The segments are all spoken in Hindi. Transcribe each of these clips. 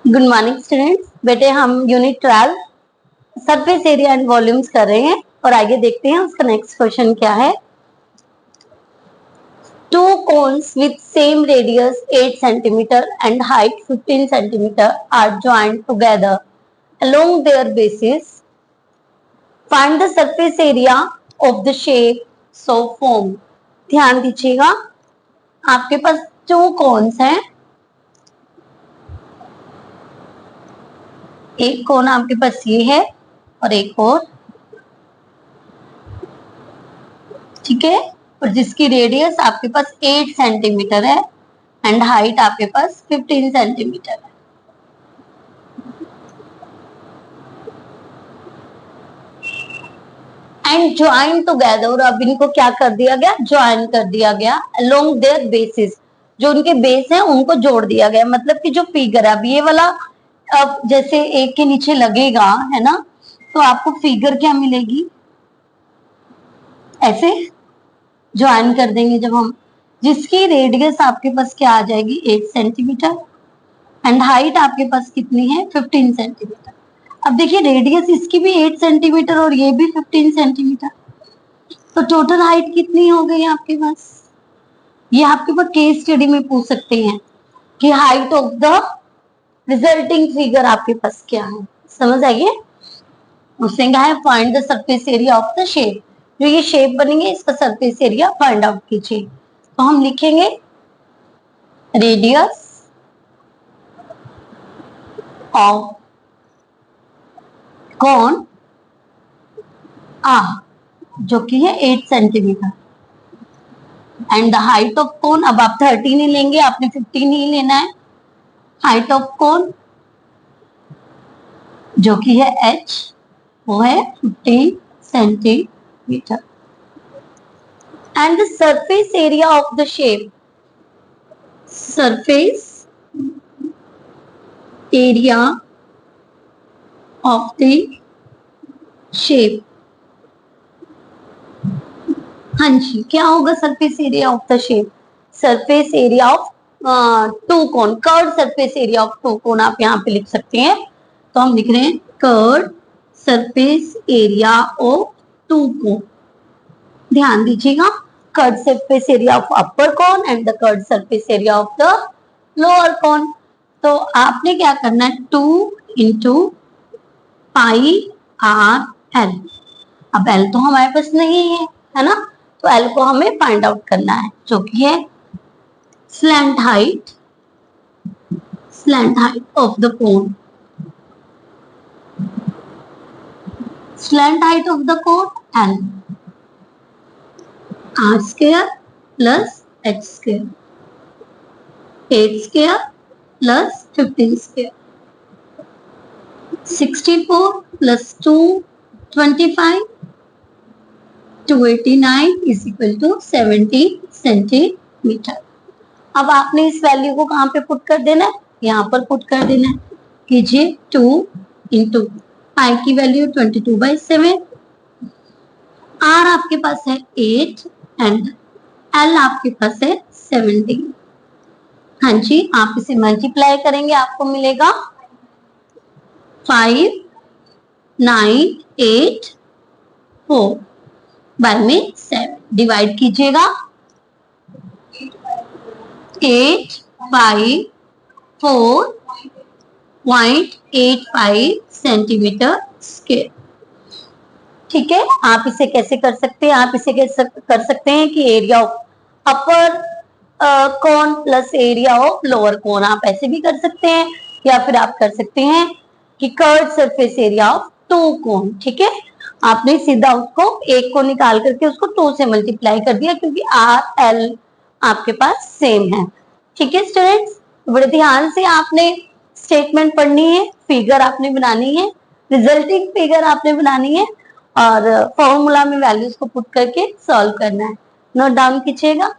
Good morning students. बेटे हम unit 12 surface area and volumes कर रहे हैं और आगे देखते हैं उसका नेक्स्ट क्वेश्चन क्या है। Two cones with same radius 8 centimetre and height 15 centimetre are joined together along their bases. Find the surface area of the shape so formed. ध्यान दीजिएगा, आपके पास टू कोन्स हैं, एक कोन आपके पास ये है और एक और, ठीक है, और जिसकी रेडियस आपके पास 8 सेंटीमीटर है एंड हाइट आपके पास 15 सेंटीमीटर है। एंड ज्वाइन टुगेदर, और अब इनको क्या कर दिया गया, ज्वाइन कर दिया गया अलोंग देयर बेसिस, जो उनके बेस है उनको जोड़ दिया गया। मतलब कि जो फिगर है अब ये वाला, अब जैसे एक के नीचे लगेगा है ना, तो आपको फिगर क्या मिलेगी, ऐसे ज्वाइन कर देंगे जब हम, जिसकी रेडियस आपके पास क्या आ जाएगी 8 सेंटीमीटर एंड हाइट आपके पास कितनी है 15 सेंटीमीटर। अब देखिए रेडियस इसकी भी 8 सेंटीमीटर और ये भी 15 सेंटीमीटर, तो टोटल हाइट कितनी हो गई आपके पास। ये आपके पास केस स्टडी में पूछ सकते हैं कि height of the resulting figure आपके पास क्या है, समझ आइए। उसने कहा है find the surface area of the shape, जो ये शेप बनेंगे इसका सरफेस एरिया फाइंड आउट कीजिए। तो हम लिखेंगे रेडियस ऑफ कौन जो कि है 8 centimetre and the height of कौन, अब आप 13 ही लेंगे, आपने 15 ही लेना है। हाइट ऑफ कौन जो कि है h, वो है 15 centimetre and the surface area of the shape, surface area of the shape. हाँ जी, क्या होगा surface area of the shape, surface area of two cone, curve surface area of two cone आप यहाँ पे लिख सकते हैं। तो हम लिख रहे हैं curve surface area of two cone. ध्यान दीजिएगा, curve surface area of upper cone and the curve surface area of the lower cone. तो आपने क्या करना है 2 इंटू पाई आर एल। अब एल तो हमारे पास नहीं है ना, तो एल को हमें फाइंड आउट करना है, जो कि है slant height of the cone, slant height of the cone L, r square plus h square, 8 square plus 15 square, 64 plus 2 25, 289 is equal to 70 centimetre. अब आपने इस वैल्यू को कहां पे पुट कर देना है, यहाँ पर पुट कर देना है। कीजिए 2 इंटू पाई की वैल्यू 22/7, आर आपके पास है 8 एंड एल आपके पास है 70। हाँ जी, आप इसे मल्टीप्लाई करेंगे आपको मिलेगा 5984 बाय में 7 डिवाइड कीजिएगा 8/4.85 सेंटीमीटर स्क्वायर। ठीक है, आप इसे कैसे कर सकते हैं, आप इसे कैसे कर सकते हैं कि area of upper cone plus area of lower cone, आप ऐसे भी कर सकते हैं, या फिर आप कर सकते हैं कि curve surface area of two cone. ठीक है, आपने सीधा उसको एक को निकाल करके उसको 2 से मल्टीप्लाई कर दिया, क्योंकि आर एल आपके पास सेम है। ठीक है स्टूडेंट्स, बड़े ध्यान से आपने स्टेटमेंट पढ़नी है, फिगर आपने बनानी है, रिजल्टिंग फिगर आपने बनानी है और फॉर्मूला में वैल्यूज को पुट करके सॉल्व करना है। नोट डाउन कीजिएगा।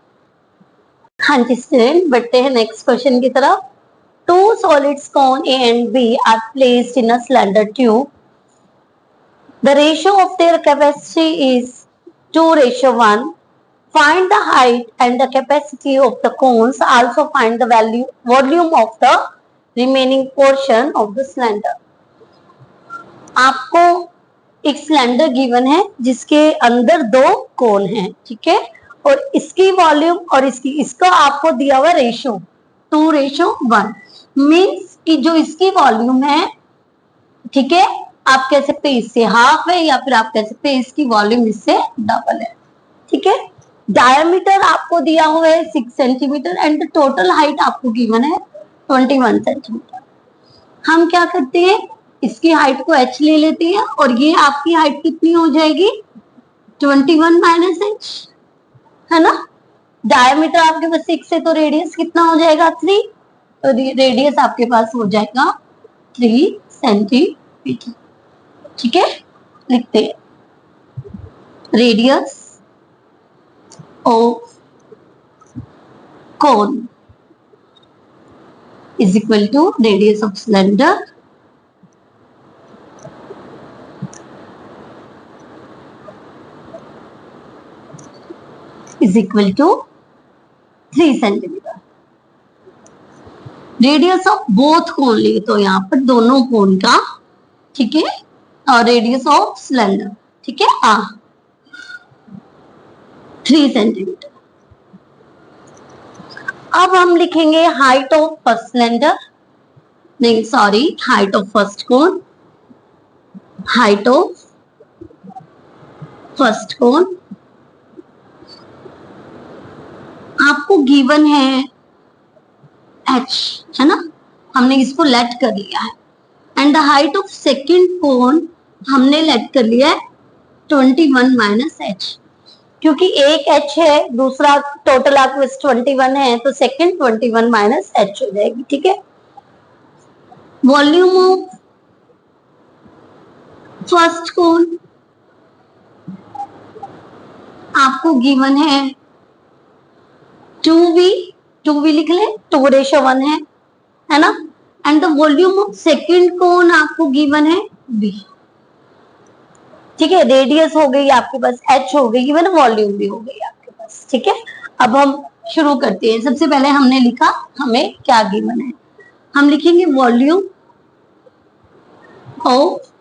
हाँ जी स्टूडेंट, बढ़ते हैं नेक्स्ट क्वेश्चन की तरफ। Two solids cone A and B are placed in a slender tube. The ratio of their capacity is 2:1. Find the height and the capacity of the cones. Also find the volume of the remaining portion of the cylinder. आपको एक सिलेंडर गिवन है जिसके अंदर दो कोन हैं, ठीक है, और इसकी वॉल्यूम और इसका आपको दिया हुआ रेशो 2:1 मीन्स कि जो इसकी वॉल्यूम है, ठीक है, आप कह सकते हैं इससे हाफ है या फिर आप कह सकते हैं इसकी वॉल्यूम इससे डबल है, ठीक है। डायमीटर आपको दिया हुआ है 6 सेंटीमीटर एंड टोटल हाइट आपको गिवन है 21 सेंटीमीटर। हम क्या करते हैं, इसकी हाइट को h ले लेते हैं और ये आपकी हाइट कितनी हो जाएगी 21 माइनस h, है ना। डायमीटर आपके पास 6 है तो रेडियस कितना हो जाएगा 3, तो रेडियस आपके पास हो जाएगा 3 सेंटीमीटर, ठीक है। लिखते हैं radius of cone is equal to radius of cylinder is equal to 3 centimetre. Radius of both cone लिए तो यहाँ पर दोनों कोन का, ठीक है, और रेडियस ऑफ सिलेंडर, ठीक है, 3 सेंटीमीटर। अब हम लिखेंगे हाइट ऑफ फर्स्ट सिलेंडर, नहीं sorry, height of first cone, height of first cone आपको गिवन है h, है ना, हमने इसको लेट कर लिया है, and the height of second cone हमने लेट कर लिया है 21 माइनस h, क्योंकि एक h है दूसरा टोटल आपके 21 है तो सेकंड 21 माइनस h हो जाएगी, ठीक है। वॉल्यूम ऑफ फर्स्ट कोन आपको गिवन है 2v लिख ले, 2:1 है ना, and the volume of second cone आपको गिवन है v, ठीक है। रेडियस हो गई आपके पास, h हो गई गिवन, वॉल्यूम भी हो गई आपके पास, ठीक है। अब हम शुरू करते हैं। सबसे पहले हमने लिखा हमें क्या गिवन है, हम लिखेंगे वॉल्यूम ऑफ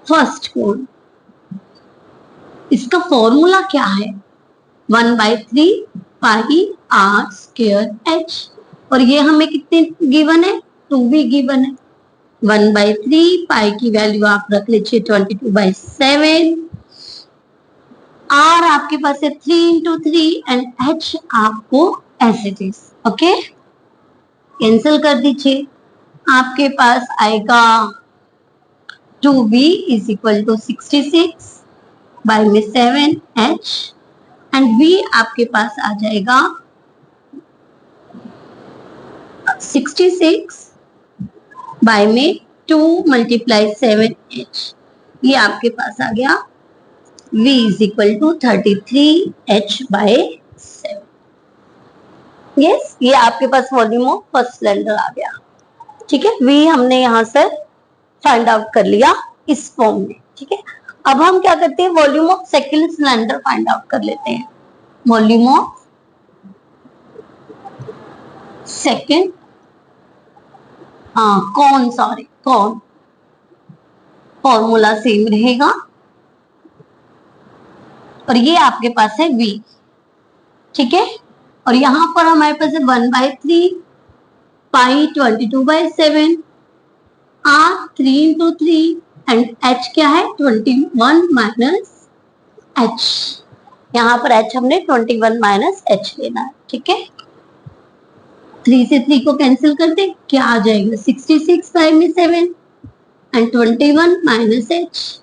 फर्स्ट कोन। इसका फॉर्मूला क्या है 1/3 पाई r स्क्वायर h, और ये हमें कितने गिवन है 2v गिवन है। 1/3 पाई की वैल्यू आप रख लीजिए 22/7, r आपके पास है 3 × 3 एंड h आपको as it is, okay, cancel कर दीजिए, आपके पास आएगा 2v is equal to 66 bye में 7h एंड v आपके पास आ जाएगा 66 बाय में 2 × 7h, ये आपके पास आ गया v is equal to 33h/7। Yes, ये आपके पास वॉल्यूम ऑफ फर्स्ट सिलेंडर आ गया, ठीक है। v हमने यहां से फाइंड आउट कर लिया इस फॉर्म में, ठीक है। अब हम क्या करते हैं, volume of second cylinder find out कर लेते हैं। वॉल्यूम ऑफ सेकंड कौन फॉर्मूला सेम रहेगा और ये आपके पास है v, ठीक है, और यहां पर हमारे पास है 1/3 पाई 22/7 r 3 × 3 एंड h क्या है 21 माइनस h, यहाँ पर h हमने 21 माइनस h लेना है, ठीक है। 3 से 3 को कैंसिल कर दे, क्या आ जाएगा 66 बाय में 7 एंड 21 माइनस h,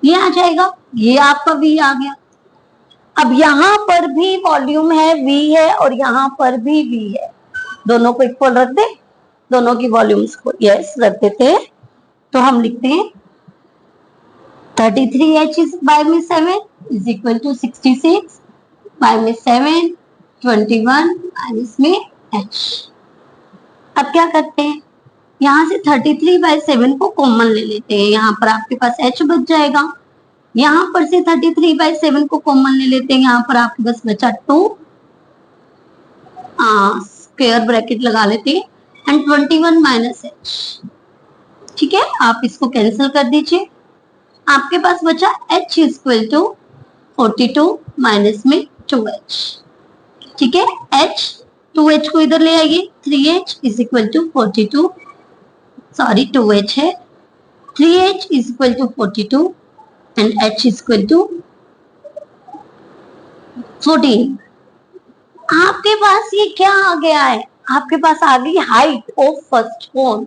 ये आ जाएगा, ये आपका v आ गया। अब यहाँ पर भी वॉल्यूम है v है और यहाँ पर भी v है, दोनों को इक्वल रख दे, दोनों की वॉल्यूम्स को यस रख देते हैं, तो हम लिखते हैं 33h बाय में 7 इज इक्वल टू 66 बाय में 7 21 माइनस में h। अब क्या करते हैं, यहाँ से 33/7 को कॉमन ले लेते हैं, यहाँ पर आपके पास h बच जाएगा, यहाँ पर से 33/7 को कॉमन ले लेते हैं, यहाँ पर आपके पास बचा 2, स्क्वायर ब्रैकेट लगा लेते हैं, एंड 21 माइनस एच। ठीक है, आप इसको कैंसिल कर दीजिए। आपके पास बचा h इक्वल टू 42 माइनस में 2h। ठीक है, h 2h को इधर ले आइए, 3h is equal to 42, sorry 2h है, 3h is equal to 42 and h is equal to 14। आपके पास ये क्या आ गया है? आपके पास आ गई हाइट ऑफ फर्स्ट कोन।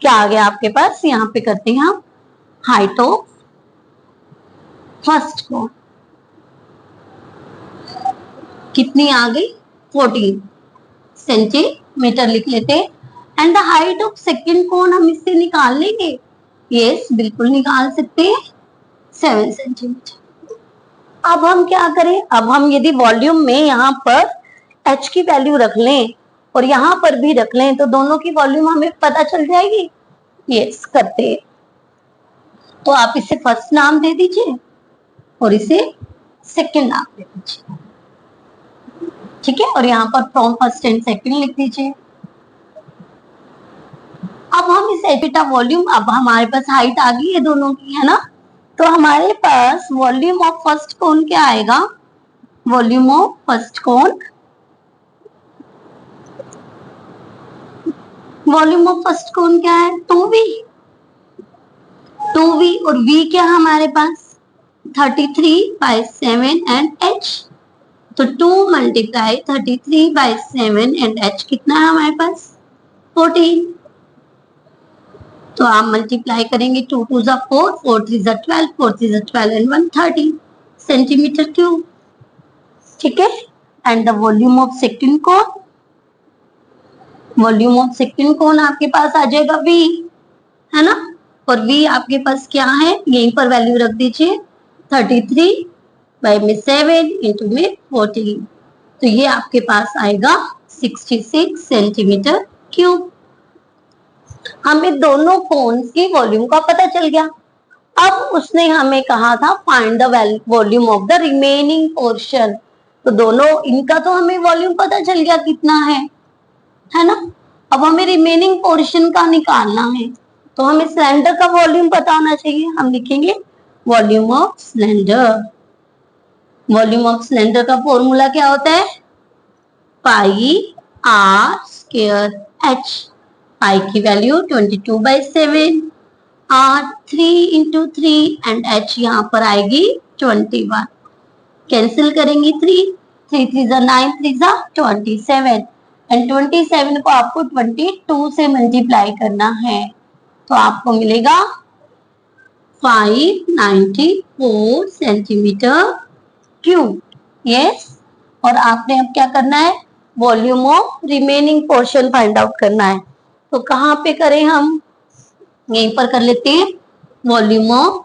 क्या आ गया आपके पास? यहाँ पे करते हैं हम हाइट ऑफ फर्स्ट कोन। कितनी आ गई? 14 सेंटीमीटर लिख लेते हैं। And the height of second cone हम इससे निकाल लेंगे। यस, बिल्कुल निकाल सकते हैं, 7 सेंटीमीटर। अब हम क्या करें? अब हम यदि वॉल्यूम में यहाँ पर h की वैल्यू रख लें और यहाँ पर भी रख लें तो दोनों की वॉल्यूम हमें पता चल जाएगी। यस, करते हैं। तो आप इसे फर्स्ट नाम दे दीजिए और इसे सेकंड नाम दे दीजिए। ठीक है, और यहाँ पर फ्रॉम फर्स्ट एंड सेकंड लिख दीजिए। अब हम इस एपिटा वॉल्यूम, अब हमारे पास हाइट आ गई है दोनों की, है ना? तो हमारे पास वॉल्यूम ऑफ फर्स्ट कोन क्या आएगा? Volume of first cone, volume of first cone क्या है? 2v। 2v और v क्या है हमारे पास? 33/7 एंड h। तो 2 मल्टीप्लाई 33/7 एंड h कितना है हमारे पास? 14। तो आप मल्टीप्लाई करेंगे, 2 2 जा 4, 4 3 जा 12, 4 3 जा 12 एंड 1 30 सेंटीमीटर क्यूब। ठीक है, and the volume of second cone, volume of second cone आपके पास आ जाएगा v, है ना? और v आपके पास क्या है? यहीं पर वैल्यू रख दीजिए, 33/7 इंटू में 14। तो ये आपके पास आएगा 66 सेंटीमीटर क्यूब। हमें दोनों कोन्स की वॉल्यूम का पता चल गया। अब उसने हमें कहा था find the volume of the remaining portion. तो दोनों इनका तो हमें वॉल्यूम पता चल गया कितना है ना? अब हमें रिमेनिंग पोर्शन का निकालना है। तो हमें सिलेंडर का वॉल्यूम पता होना चाहिए। हम लिखेंगे volume of cylinder. Volume of cylinder का फॉर्मूला क्या होता है? Pi r square h. Pi की value 22/7, r 3 into 3 and h यहाँ पर आएगी 21। कैंसिल करेंगे 3, 3 3 जा 9, 3 जा 27 एंड 27 को आपको 22 से मल्टीप्लाई करना है। तो आपको मिलेगा 594 सेंटीमीटर क्यूब। यस, और आपने अब क्या करना है? Volume of remaining portion find out करना है। तो कहाँ पे करें हम? यहीं पर कर लेते हैं, वॉल्यूम ऑफ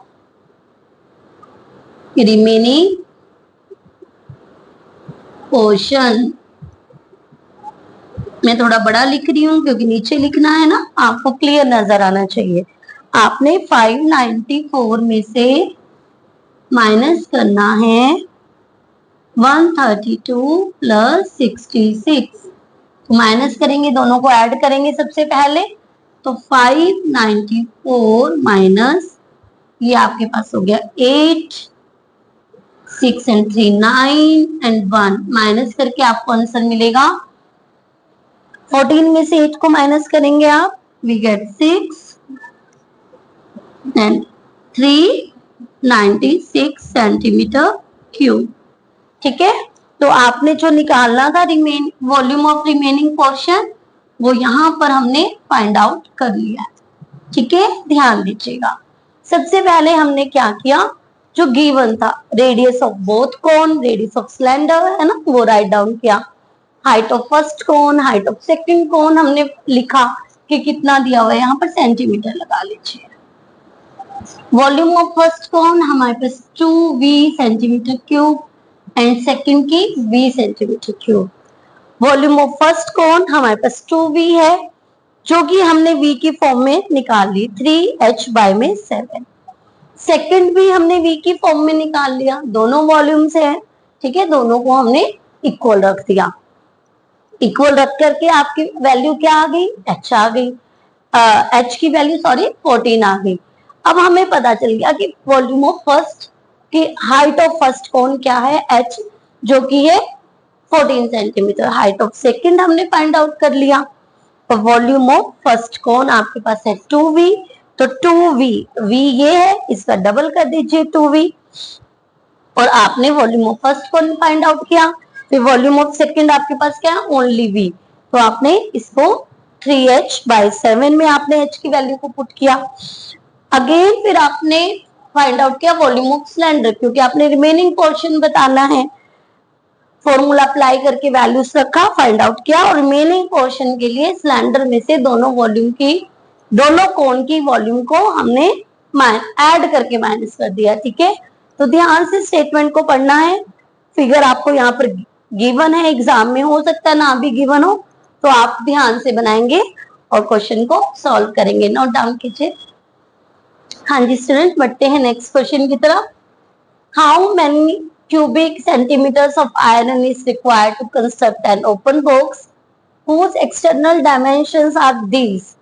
रिमेनिंग पोर्शन। मैं थोड़ा बड़ा लिख रही हूँ क्योंकि नीचे लिखना है ना, आपको क्लियर नजर आना चाहिए। आपने 594 में से माइनस करना है 132 प्लस 66। तो माइनस करेंगे, दोनों को ऐड करेंगे सबसे पहले। तो 594 माइनस ये आपके पास हो गया 8, 6 एंड 3 9 एंड 1। माइनस करके आपको आंसर मिलेगा 14 में से 8 को माइनस करेंगे आप, we get 6 and 396 centimetre cube. ठीक है, तो आपने जो निकालना था वॉल्यूम ऑफ रिमेनिंग पोर्शन, वो यहाँ पर हमने फाइंड आउट कर लिया। ठीक है, ध्यान दीजिएगा। सबसे पहले हमने क्या किया? जो गिवन था, radius of both cone, radius of cylinder, है ना, वो राइट डाउन किया। Height of first cone, height of second cone हमने लिखा कि कितना दिया हुआ है, यहाँ पर सेंटीमीटर लगा लीजिए। वॉल्यूम ऑफ फर्स्ट कोन हमारे पास 2v centimetre cube and second की v centimetre cube. Volume of first cone हमारे पास 2v है, जो कि हमने v की फॉर्म में निकाल ली, 3h/7। सेकंड भी हमने v की फॉर्म में निकाल लिया, दोनों वॉल्यूम से है। ठीक है, दोनों को हमने इक्वल रख दिया। इक्वल रख करके आपकी वैल्यू क्या आ गई, एच आ गई, एच की वैल्यू 14 आ गई। अब हमें पता चल गया कि वॉल्यूम ऑफ फर्स्ट की हाइट ऑफ फर्स्ट कोन क्या है, एच, जो कि है 14 सेंटीमीटर। हाइट ऑफ सेकंड हमने फाइंड आउट कर लिया। तो वॉल्यूम ऑफ फर्स्ट कोन आपके पास है 2v, तो 2v, v ये है, इसका डबल कर दीजिए 2v, और आपने volume of first cone find out किया। फिर वॉल्यूम ऑफ सेकंड आपके पास क्या है, ओनली v, तो आपने इसको 3h/7 में आपने h की वैल्यू को पुट किया। अगेन फिर आपने फाइंड आउट किया वॉल्यूम ऑफ सिलेंडर, क्योंकि आपने रिमेनिंग पोर्शन बताना है। फॉर्मूला अप्लाई करके वैल्यूज रखा, फाइंड आउट किया, और रिमेनिंग पोर्शन के लिए सिलेंडर में से दोनों कोन की वॉल्यूम को हमने ऐड करके माइनस कर दिया। ठीक है, तो ध्यान से स्टेटमेंट को पढ़ना है। फिगर आपको यहाँ पर गिवन है, एग्जाम में हो सकता है ना भी गिवन हो, तो आप ध्यान से बनाएंगे और क्वेश्चन को सॉल्व करेंगे। नोट डाउन कीजिए। हाँ जी स्टूडेंट, बढ़ते हैं नेक्स्ट क्वेश्चन की तरफ। How many cubic centimeters of iron is required to construct an open box whose external dimensions are these,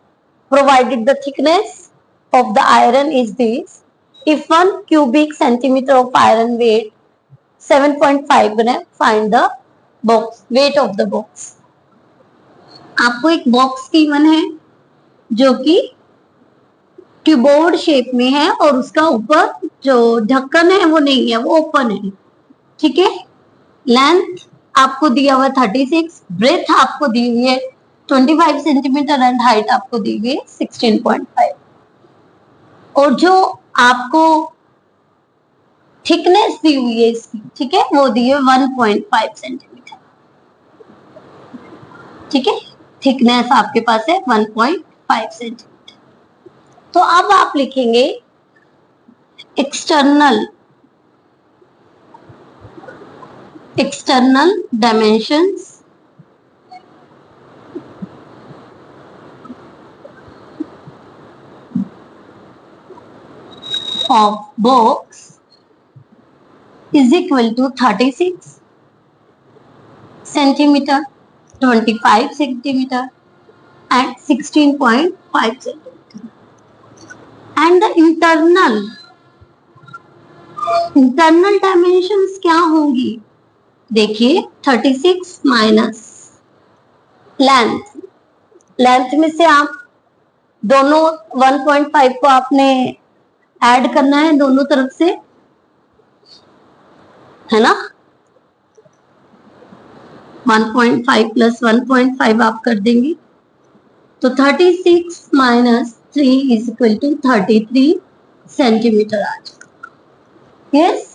provided the thickness of the iron is this. If 1 cubic centimeter of iron weight 7.5 gram, find the weight of the box. आपको एक बॉक्स गिवन है जो कि क्यूबोर्ड शेप में है, और उसका ऊपर जो ढक्कन है वो नहीं है, वो ओपन है। ठीक है, लेंथ आपको दिया हुआ 36, ब्रेथ आपको दी हुई है 25 सेंटीमीटर, एंड हाइट आपको दी हुई है 16.5, और जो आपको थिकनेस दी हुई है इसकी, ठीक है, वो दी है 1.5 सेंटीमीटर। ठीक है, थिकनेस आपके पास है 1.5 सेंटीमीटर। तो अब आप लिखेंगे external dimensions of box is equal to 36 centimeter, 25 centimeter and 16.5 centimeter, and the internal dimensions क्या होंगी, देखिए 36 माइनस लेंथ में से आप दोनों 1.5 को आपने ऐड करना है दोनों तरफ से, है ना। 1.5 प्लस 1.5 आप कर देंगे तो 36 minus 3 is equal to 33 centimetre आ जाएगा। यस,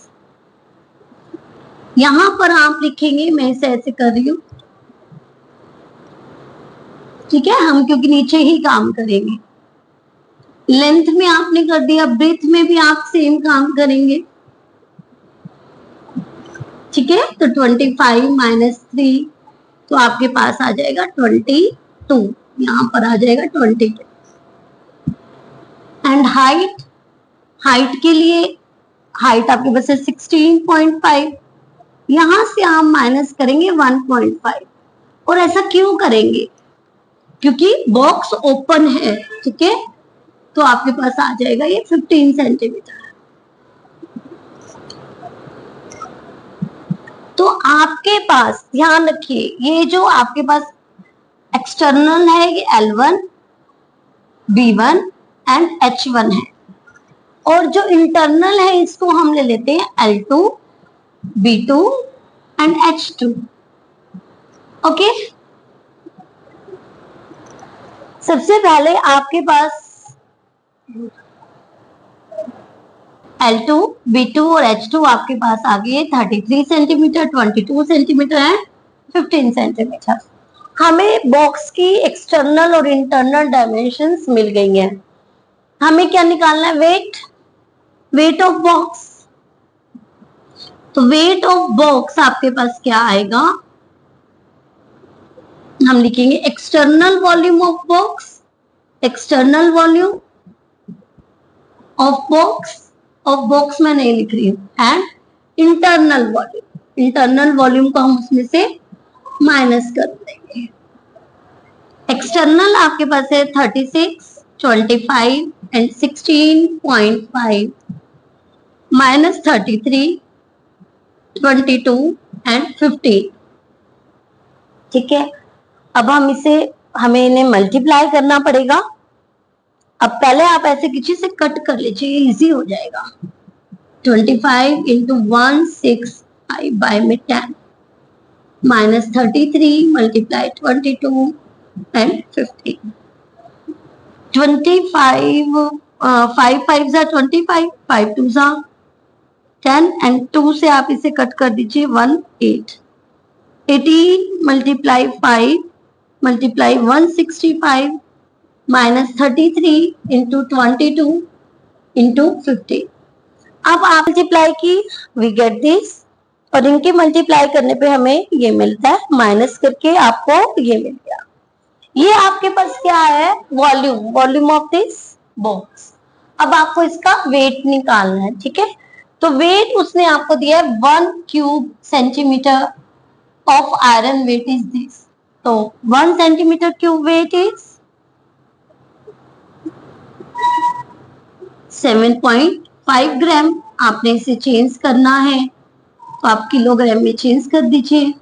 यहां पर आप लिखेंगे, मैं इसे ऐसे कर रही हूं, ठीक है, हम क्योंकि नीचे ही काम करेंगे। लेंथ में आपने कर दिया, ब्रेथ में भी आप सेम काम करेंगे। ठीक है, तो 25 माइनस 3 तो आपके पास आ जाएगा 22, यहां पर आ जाएगा 22। एंड हाइट के लिए हाइट आपके पास है 16.5, यहां से आप माइनस करेंगे 1.5, और ऐसा क्यों करेंगे, क्योंकि बॉक्स ओपन है। ठीक है, तो आपके पास आ जाएगा ये 15 सेंटीमीटर। तो आपके पास ध्यान रखिए, ये जो आपके पास एक्सटर्नल है ये L1, B1 एंड H1 है, और जो इंटरनल है इसको हम ले लेते हैं L2, B2 and H2। Okay, सबसे पहले आपके पास L2, B2 और H2 आपके पास आ गए 33 सेंटीमीटर, 22 सेंटीमीटर एंड 15 सेंटीमीटर। हमें बॉक्स की एक्सटर्नल और इंटरनल डायमेंशंस मिल गई हैं। हमें क्या निकालना है, वेट ऑफ बॉक्स। तो वेट ऑफ बॉक्स आपके पास क्या आएगा, हम लिखेंगे external volume of box, external volume of box मैं नहीं लिख रही हूं, एंड इंटरनल वॉल्यूम को हम उसमें से माइनस कर देंगे। एक्सटर्नल आपके पास है 36, 25 एंड 16.5 माइनस 33, 22 एंड 15। ठीक है, अब हमें इन्हें मल्टीप्लाई करना पड़ेगा। अब पहले आप ऐसे किसी से कट कर लीजिए, इजी हो जाएगा। 25 इंटू 165 बाय में 10 माइनस 33 मल्टीप्लाई 22 एंड 15। 25 5 5 जा 25, 5 2 जा 10 एंड 2 से आप इसे कट कर दीजिए 18 multiply 5 multiply 165 minus 33 into 22 into 15। अब आप मल्टीप्लाई की वी गेट दिस, और इनके मल्टीप्लाई करने पे हमें ये मिलता है, माइनस करके आपको ये मिल गया। ये आपके पास क्या है, वॉल्यूम ऑफ दिस बॉक्स। अब आपको इसका वेट निकालना है। ठीक है, तो वेट उसने आपको दिया है 1 cube centimetre of iron weight is this. तो 1 centimetre cube weight is 7.5 gram. आपने इसे चेंज करना है तो आप किलोग्राम में चेंज कर दीजिए।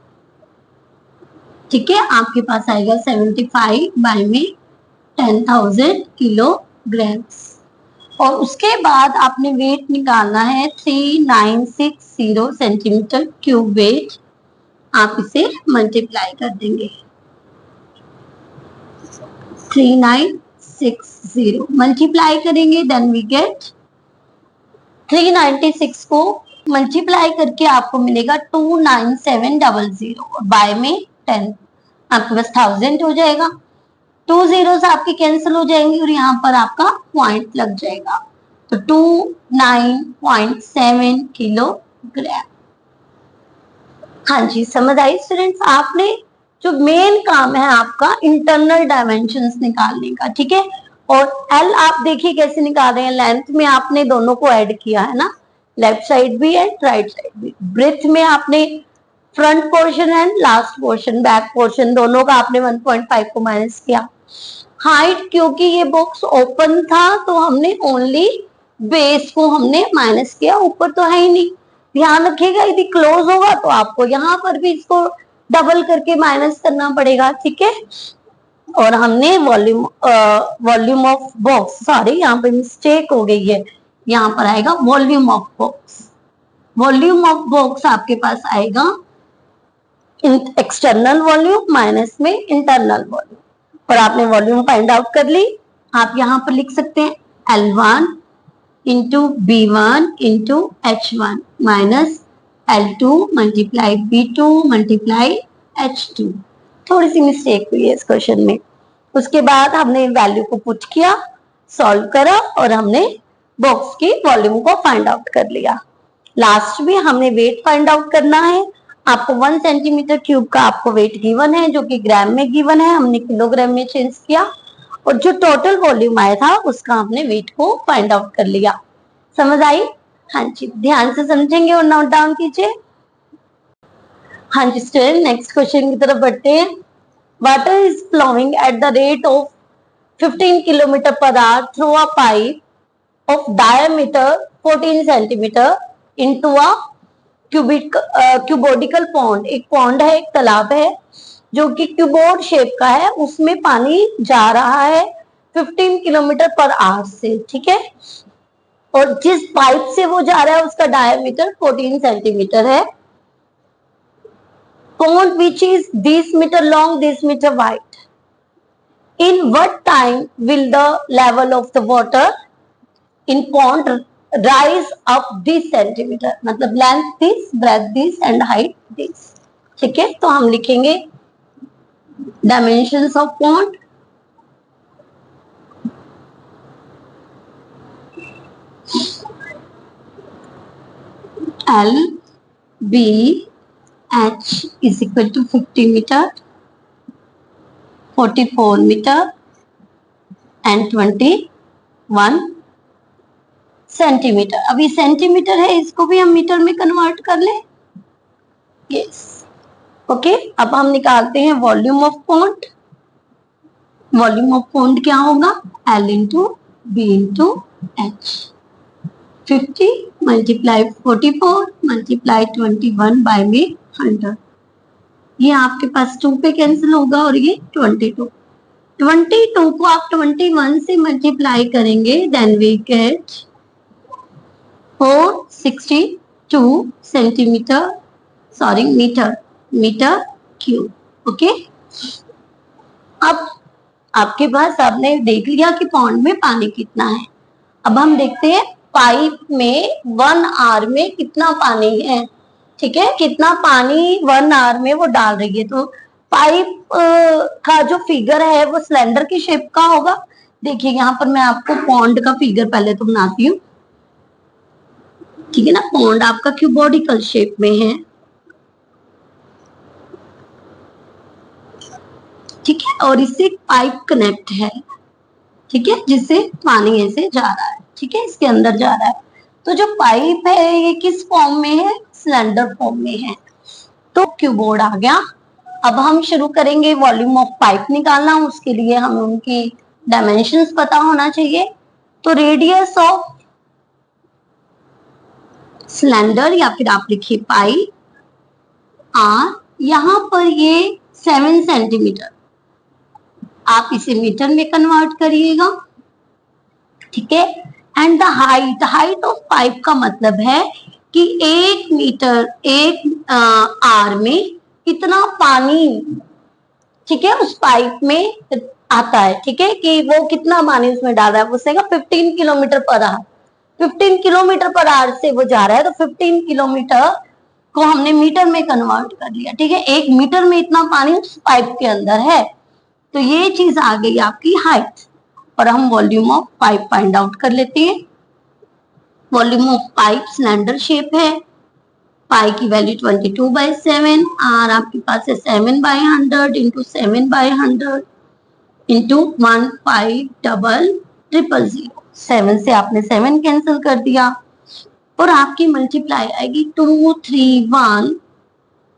ठीक है, आपके पास आएगा 75 बाय में 10,000 किलोग्राम्स। और उसके बाद आपने वेट निकालना है 3960 सेंटीमीटर क्यूब वेट। आप इसे मल्टीप्लाई कर देंगे, 3960 मल्टीप्लाई करेंगे, देन वी गेट 396 को मल्टीप्लाई करके आपको मिलेगा 29700 और बाय में 10 आपके पास 1000 हो जाएगा। 2 जीरोस आपके कैंसिल हो जाएंगे और यहाँ पर आपका पॉइंट लग जाएगा, तो 29.7 किलोग्राम। हाँ जी, समझ आई स्टूडेंट्स। आपने जो मेन काम है आपका इंटरनल डायमेंशंस निकालने का। ठीक है, और एल आप देखिए कैसे निकाल रहे हैं, लेंथ में आपने दोनों को ऐड किया है ना, लेफ्ट साइड भी एंड राइट साइड भी। ब्रेथ में आपने front portion and last portion, back portion दोनों का आपने 1.5 को माइनस किया। हाइट, क्योंकि ये बॉक्स ओपन था तो हमने ओनली बेस को हमने माइनस किया, ऊपर तो है ही नहीं। ध्यान रखिएगा, यदि क्लोज होगा तो आपको यहाँ पर भी इसको डबल करके माइनस करना पड़ेगा। ठीक है, और हमने वॉल्यूम ऑफ बॉक्स, सॉरी यहाँ पे मिस्टेक हो गई है, यहाँ पर आएगा volume of box. Volume of box आपके पास आएगा एक्सटर्नल वॉल्यूम माइनस में इंटरनल वॉल्यूम, और आपने वॉल्यूम फाइंड आउट कर ली। आप यहाँ पर लिख सकते हैं L1 into B1 into H1 minus L2 multiply B2 multiply H2। थोड़ी सी मिस्टेक हुई है इस क्वेश्चन में। उसके बाद हमने वैल्यू को पुट किया, सॉल्व करा और हमने बॉक्स की वॉल्यूम को फाइंड आउट कर लिया। लास्ट में हमने वेट फाइंड आउट करना है। आपको 1 सेंटीमीटर क्यूब का आपको वेट गिवन है, जो कि ग्राम में गिवन है, हमने किलोग्राम में चेंज किया, और जो टोटल वॉल्यूम आया था उसका हमने वेट को फाइंड आउट कर लिया। समझ आई? हाँ जी, ध्यान से समझेंगे और नोट डाउन कीजिए। हाँ जी स्टूडेंट, नेक्स्ट क्वेश्चन की तरफ बढ़ते हैं। Water is flowing at the rate of 15 kilometre per hour through a pipe of diameter 14 centimetre into a cuboidical pond. एक पॉन्ड है, एक तालाब है जो कि क्यूबोर्ड शेप का है, उसमें पानी जा रहा है 15 किलोमीटर पर आवर से। ठीक है, और जिस पाइप से वो जा रहा है उसका डायमीटर 14 सेंटीमीटर है। pond which is this meter long, this meter wide. In what time will the level of the water in pond rise up this centimeter? मतलब length this, breadth this and height this. ठीक है, तो हम लिखेंगे dimensions of pond. L B H is equal to 50 meter, 44 meter and 21 centimetre. अभी सेंटीमीटर है, इसको भी हम मीटर में कन्वर्ट कर ले। यस, ओके, अब हम निकालते हैं volume of pond. Volume of pond क्या होगा? L into b into h. 50 multiply 44 multiply 21 by में 100। ये आपके पास 2 पे कैंसिल होगा और ये 22। 22 को आप 21 से मल्टीप्लाई करेंगे, then we get 462 centimetre, sorry metre cube. Okay, अब आपके पास आपने देख लिया कि पॉन्ड में पानी कितना है। अब हम देखते हैं पाइप में 1 आवर में कितना पानी है। ठीक है, कितना पानी 1 आवर में वो डाल रही है। तो पाइप का जो फिगर है वो सिलेंडर की शेप का होगा। देखिए यहाँ पर मैं आपको पॉन्ड का फिगर पहले तो बनाती हूँ। ठीक है ना, पॉन्ड आपका क्यूबॉडिकल शेप में है। ठीक है, और इससे पाइप कनेक्ट है। ठीक है, जिससे पानी ऐसे जा रहा है। ठीक है, इसके अंदर जा रहा है। तो जो पाइप है ये किस फॉर्म में है? सिलेंडर फॉर्म में है। तो क्यूबोर्ड आ गया। अब हम शुरू करेंगे वॉल्यूम ऑफ पाइप निकालना। उसके लिए हमें उनकी डायमेंशंस पता होना चाहिए। तो रेडियस ऑफ सिलेंडर या फिर आप लिखिए पाइप आर, यहां पर ये 7 सेंटीमीटर, आप इसे मीटर में कन्वर्ट करिएगा। ठीक है, and the height of pipe का मतलब है कि 1 मीटर 1 आर में कितना पानी, ठीक है, उस पाइप में आता है। ठीक है, कि वो कितना पानी उसमें डाल रहा है। वो सेगा 15 kilometre per our. 15 kilometre per our से वो जा रहा है, तो 15 किलोमीटर को हमने मीटर में कन्वर्ट कर लिया। ठीक है, 1 मीटर में इतना पानी उस पाइप के अंदर है। तो ये चीज आ गई आपकी हाइट। और हम volume of pipe find out कर लेते हैं। Volume of pipe cylinder shape है। पाई की वैल्यू 22/7, आर आपके पास है 7/100 इंटू 7/100 इंटू 150000। 7 से आपने 7 कैंसिल कर दिया और आपकी मल्टीप्लाई आएगी 2 3 1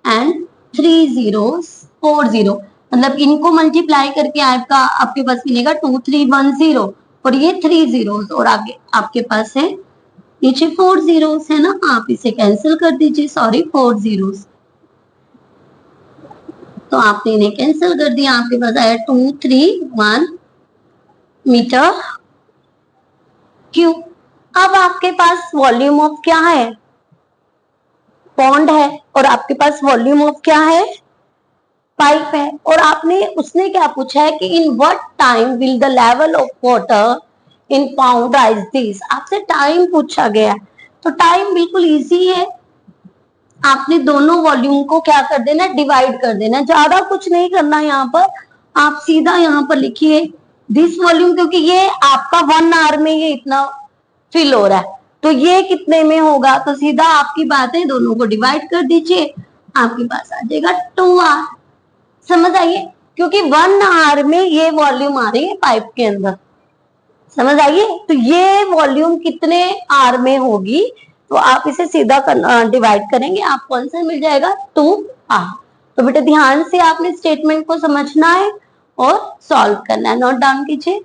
एंड 3 zeros 4 0। मतलब इनको मल्टीप्लाई करके आपका आपके पास मिलेगा 2310 और ये 3 zeros और आगे आपके पास है नीचे 4 zeros है ना, आप इसे कैंसिल कर दीजिए। सॉरी 4 zeros, तो आपने इन्हें कैंसिल कर दिया। आपके पास आया 231 मीटर क्यूब। अब आपके पास वॉल्यूम ऑफ क्या है? पॉन्ड है। और आपके पास वॉल्यूम ऑफ क्या है? पाइप है। और आपने उसने क्या पूछा है कि in what time will the level of water in pound rise this. आपसे टाइम पूछा गया है। तो टाइम बिल्कुल इजी है। आपने दोनों वॉल्यूम को क्या कर देना? डिवाइड कर देना। ज्यादा कुछ नहीं करना यहाँ पर। आप सीधा यहाँ पर लिखिए दिस वॉल्यूम, क्योंकि ये आपका 1 आवर में ये इतना फिल हो रहा है, तो ये कितने में होगा? तो सीधा आपकी बात है, दोनों को डिवाइड कर दीजिए, आपके पास आ जाएगा 2 आवर। समझ आइए, क्योंकि 1 आवर में ये वॉल्यूम आ रही है पाइप के अंदर। समझ आइए, तो ये वॉल्यूम कितने आर में होगी? तो आप इसे सीधा डिवाइड करेंगे, आपको आंसर मिल जाएगा 2 आर। तो बेटा ध्यान से आपने स्टेटमेंट को समझना है और सॉल्व करना है। नोट डाउन कीजिए।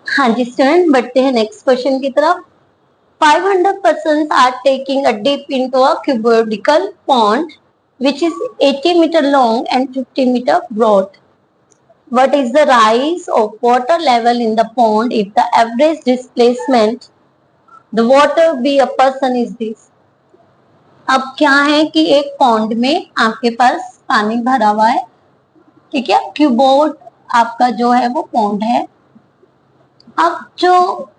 हाँ जी स्टूडेंट, बढ़ते हैं नेक्स्ट क्वेश्चन की तरफ। 500 persons are taking a dip into a cubical pond which is 80 meter long and 50 meter broad. What is the rise of water level in the pond if the average displacement the water be a person is this? अब क्या है कि एक पॉन्ड में आपके पास पानी भरा हुआ है। ठीक है, क्यूबोर्ड आपका जो है वो पॉन्ड है। अब जो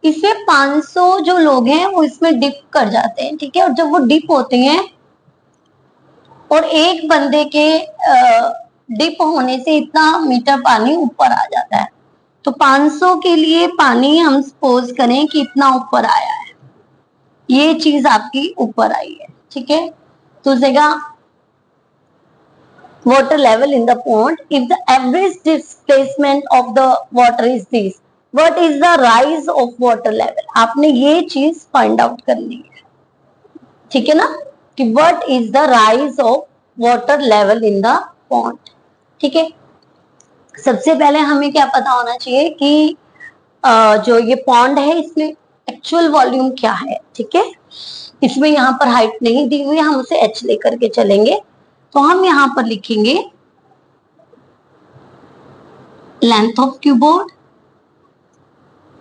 इसमें 500 जो लोग हैं वो इसमें डिप कर जाते हैं। ठीक है, और जब वो डिप होते हैं और एक बंदे के डिप होने से इतना मीटर पानी ऊपर आ जाता है, तो 500 के लिए पानी हम सपोज करें कि इतना ऊपर आया है, ये चीज आपकी ऊपर आई है। ठीक है, तो जगह water level in the pond if the average displacement of the water is this, what is the rise of water level? आपने ये चीज फाइंड आउट करनी है। ठीक है ना, कि what is the rise of water level in the pond. ठीक है, सबसे पहले हमें क्या पता होना चाहिए कि जो ये पॉन्ड है इसमें एक्चुअल वॉल्यूम क्या है। ठीक है, इसमें यहाँ पर हाइट नहीं दी हुई है, हम उसे h लेकर के चलेंगे। तो हम यहाँ पर लिखेंगे length of cuboid,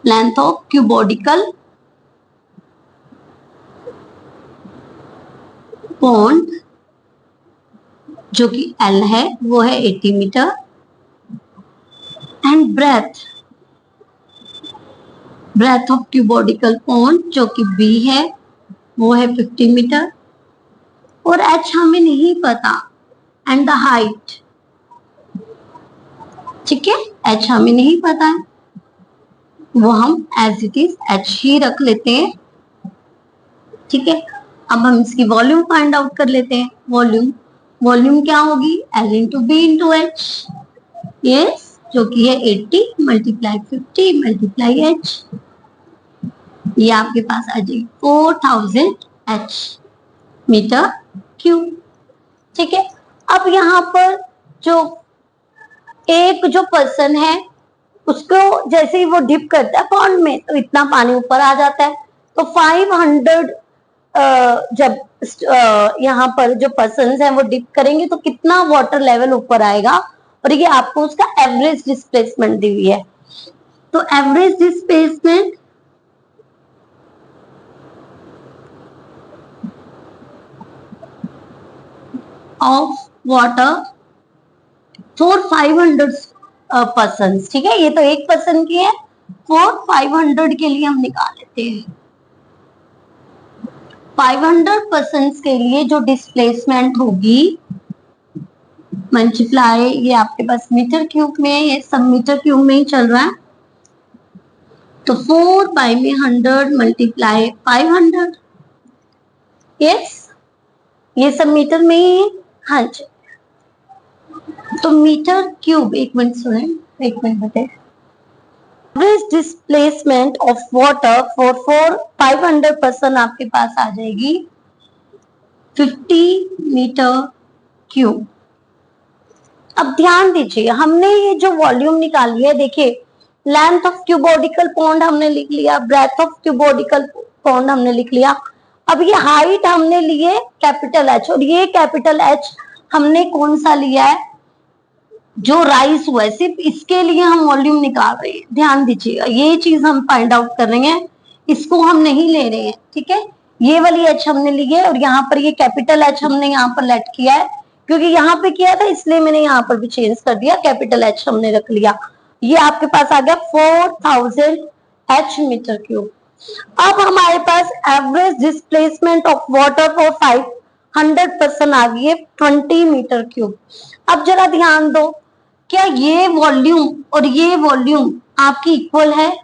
length of cuboidical pond जो कि L है वो है 80 metre, and breadth of cuboidical pond जो कि B है वो है 50 मीटर, और H हमें नहीं पता, एंड द हाइट। ठीक है, H हमें नहीं पता है, वो हम एज इट इज H ही रख लेते हैं। ठीक है, अब हम इसकी वॉल्यूम फाइंड आउट कर लेते हैं। वॉल्यूम क्या होगी, L into b into h, yes, जो कि है 80 मल्टीप्लाई 50 मल्टीप्लाई H, ये आपके पास आ जाएगी 4000 H मीटर क्यूब। ठीक है, अब यहाँ पर जो पर्सन है उसको जैसे ही वो डिप करता है पॉन्ड में तो इतना पानी ऊपर आ जाता है। तो 500 जब यहाँ पर जो पर्सन हैं वो डिप करेंगे तो कितना वाटर लेवल ऊपर आएगा, और ये आपको उसका एवरेज डिस्प्लेसमेंट दी हुई है। तो average displacement of water for 500 person. ठीक है, ये तो एक पर्सन की है, फॉर 500 के लिए हम निकाल लेते हैं। 500 पर्सन के लिए जो डिस्प्लेसमेंट होगी मल्टीप्लाई, ये आपके पास मीटर क्यूब में है, ये सब मीटर क्यूब में ही चल रहा है, तो 4 बाई में 100 मल्टीप्लाई 500, यस, ये सब मीटर में ही है। हाँ जी, तो मीटर क्यूब, एक मिनट सुने, एक मिनट बताए, average displacement of water for 500 person आपके पास आ जाएगी 50 मीटर क्यूब। अब ध्यान दीजिए, हमने ये जो वॉल्यूम निकाली है, देखिए लेंथ ऑफ क्यूबोडिकल पॉन्ड हमने लिख लिया, ब्रेथ ऑफ क्यूबोडिकल पॉन्ड हमने लिख लिया। अब ये हाइट हमने लिए कैपिटल H, और ये कैपिटल H हमने कौन सा लिया है, जो राइज हुआ है, सिर्फ इसके लिए हम वॉल्यूम निकाल रहे हैं। ध्यान दीजिएगा, ये चीज हम फाइंड आउट कर रहे हैं, इसको हम नहीं ले रहे हैं। ठीक है, ये वाली H हमने ली है, और यहाँ पर ये कैपिटल H हमने यहाँ पर लेट किया है, क्योंकि यहाँ पे किया था इसलिए मैंने यहाँ पर भी चेंज कर दिया, कैपिटल H हमने रख लिया। ये आपके पास आ गया 4000 H मीटर क्यूब। अब हमारे पास average displacement of water for 500 person आ गई है 20 मीटर क्यूब। अब जरा ध्यान दो, क्या ये वॉल्यूम और ये वॉल्यूम आपकी इक्वल है?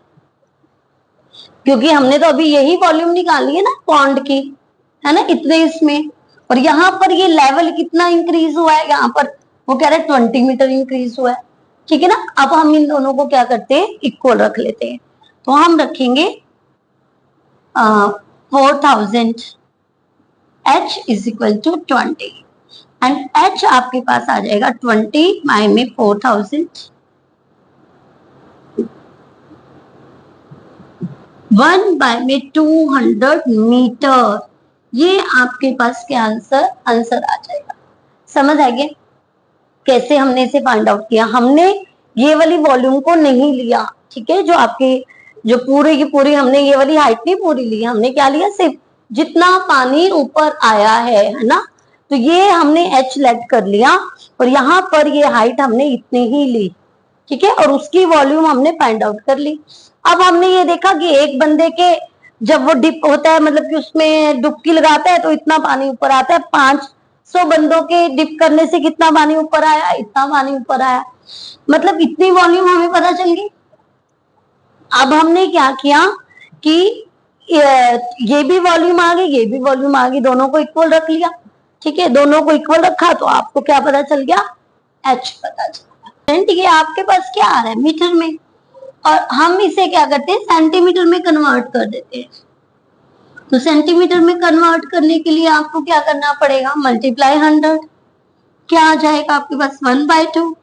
क्योंकि हमने तो अभी यही वॉल्यूम निकाली है ना पॉन्ड की, है ना, इतने इसमें, और यहाँ पर ये लेवल कितना इंक्रीज हुआ है, यहाँ पर वो कह रहे हैं 20 मीटर इंक्रीज हुआ है। ठीक है ना, अब हम इन दोनों को क्या करते हैं, इक्वल रख लेते हैं। तो हम रखेंगे 4000 H is equal to 20, and H आपके पास आ जाएगा 20 बाई में 4000, 1 बाय में 200 मीटर। ये आपके पास क्या आंसर आ जाएगा। समझ आ गया कैसे हमने इसे फाइंड आउट किया? हमने ये वाली वॉल्यूम को नहीं लिया, ठीक है, जो आपके जो पूरे की पूरी हमने ये वाली हाइट नहीं पूरी ली, हमने क्या लिया, सिर्फ जितना पानी ऊपर आया है ना, तो ये हमने H लेट कर लिया, और यहाँ पर ये हाइट हमने इतनी ही ली, ठीक है, और उसकी वॉल्यूम हमने फाइंड आउट कर ली। अब हमने ये देखा कि एक बंदे के जब वो डिप होता है, मतलब कि उसमें डुबकी लगाता है तो इतना पानी ऊपर आता है, 500 बंदों के डिप करने से कितना पानी ऊपर आया, इतना पानी ऊपर आया, मतलब इतनी वॉल्यूम हमें पता चल गई। अब हमने क्या किया कि ये भी वॉल्यूम आ गई, ये भी वॉल्यूम आ गई, दोनों को इक्वल रख लिया, ठीक है, दोनों को इक्वल रखा तो आपको क्या पता चल गया, H पता चला। ये आपके पास क्या आ रहा है, मीटर में, और हम इसे क्या करते हैं, सेंटीमीटर में कन्वर्ट कर देते हैं। तो सेंटीमीटर में कन्वर्ट करने के लिए आपको क्या करना पड़ेगा, मल्टीप्लाई 100, क्या आ जाएगा आपके पास 1/2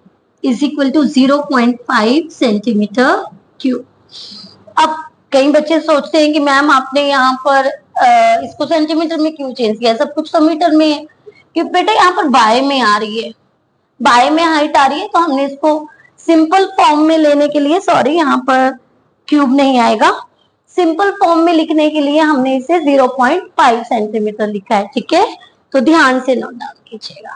is equal to 0.5 centimetre cube. अब कई बच्चे सोचते हैं कि मैम आपने यहाँ पर इसको सेंटीमीटर में क्यों चेंज किया, सब कुछ तो मीटर में है। कि बेटा यहाँ पर बाय में आ रही है, बाय में हाइट आ रही है, तो हमने इसको सिंपल फॉर्म में लेने के लिए, सॉरी यहाँ पर क्यूब नहीं आएगा, सिंपल फॉर्म में लिखने के लिए हमने इसे 0.5 सेंटीमीटर लिखा है। ठीक है, तो ध्यान से नोट डाउन कीजिएगा।